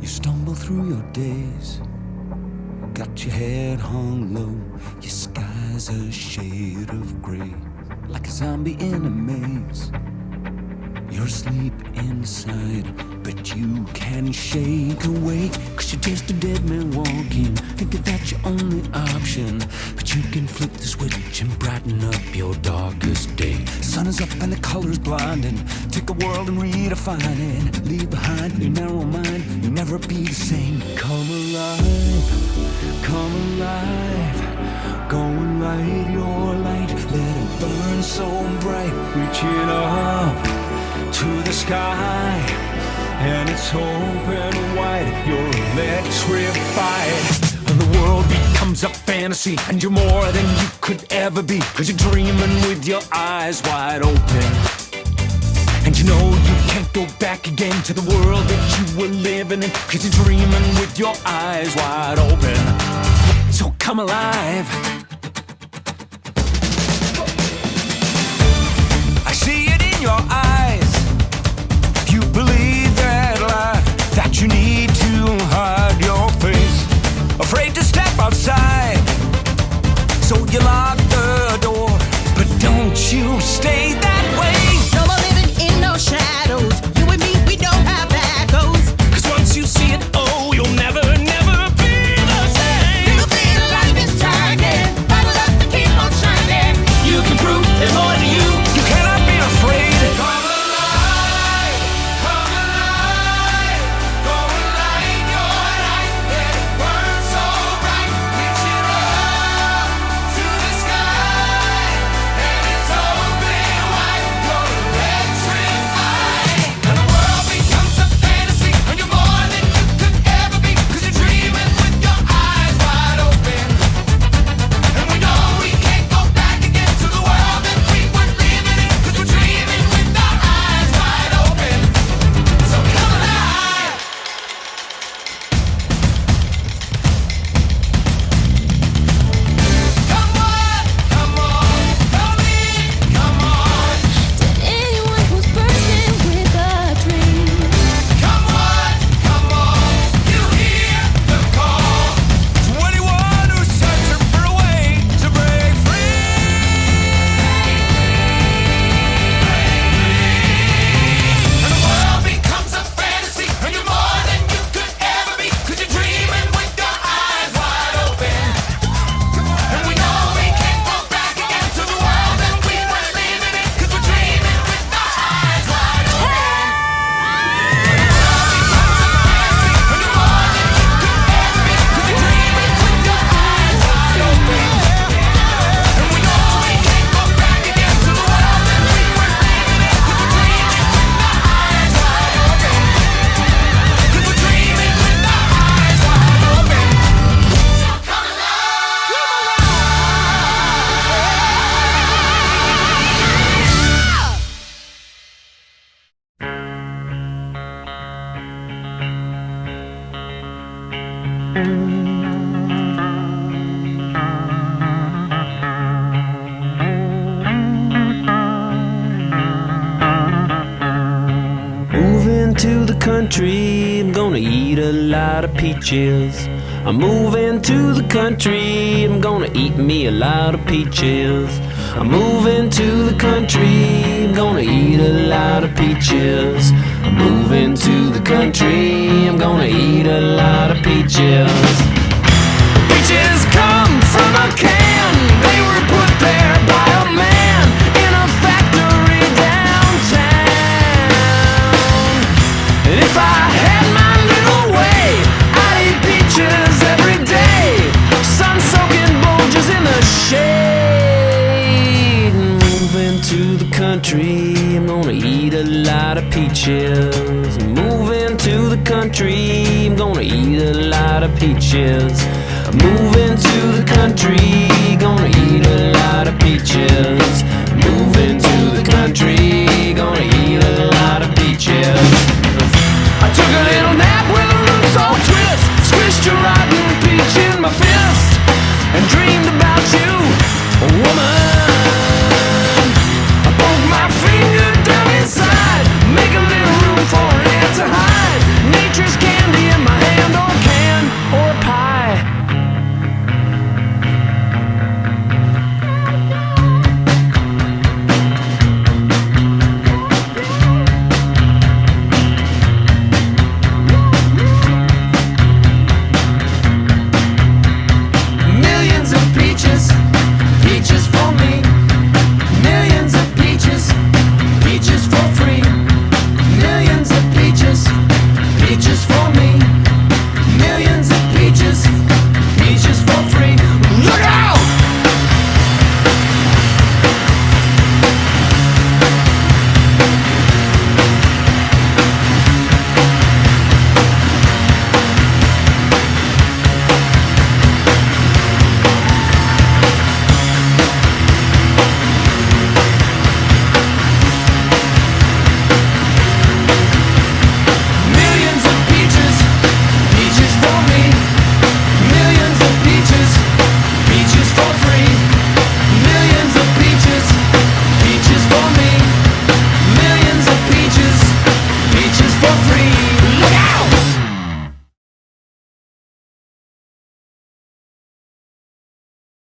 stumble through your days, got your head hung low, your sky's a shade of gray, like a zombie in a maze. You're asleep inside, but you can't shake awake, 'cause you're just a dead man walking, thinking that's your only option. But you can flip the switch and brighten up your darkest day. Sun is up and the colors blinding, take a world and redefine it. Leave behind your narrow mind, you'll never be the same. Come alive, come alive, go and light your light, let it burn so bright, reaching up to the sky, and it's open wide, you're electrified. The world becomes a fantasy, and you're more than you could ever be, 'cause you're dreaming with your eyes wide open. And you know you can't go back again to the world that you were living in, 'cause you're dreaming with your eyes wide open. So come alive. I see it in your eyes. You believe that lie, that you need to hide your face, afraid to step outside, so you lock the door. But don't you stay that way. No more living in no shadows. You and me, we know how that goes. 'Cause once you see it, oh, you'll never, never be the same. Little bit of life is shining, bottle up to keep on shining. You can prove there's more to you. You cannot be afraid. Moving to the country, I'm gonna eat a lot of peaches. I'm moving to the country, I'm gonna eat me a lot of peaches. I'm moving to the country, I'm gonna eat a lot of peaches. I'm moving to the country, I'm gonna eat a lot of peaches. Peaches come from a can, they were put there by a man in a factory downtown. And if I had my little way, I'd eat peaches every day, sun-soaking bulges in the shade. Moving to the country, I'm gonna eat a lot of peaches. Moving to the country, I'm gonna eat a lot of peaches. Moving to the country, gonna eat a lot of peaches. Moving to the country, gonna eat a lot of peaches.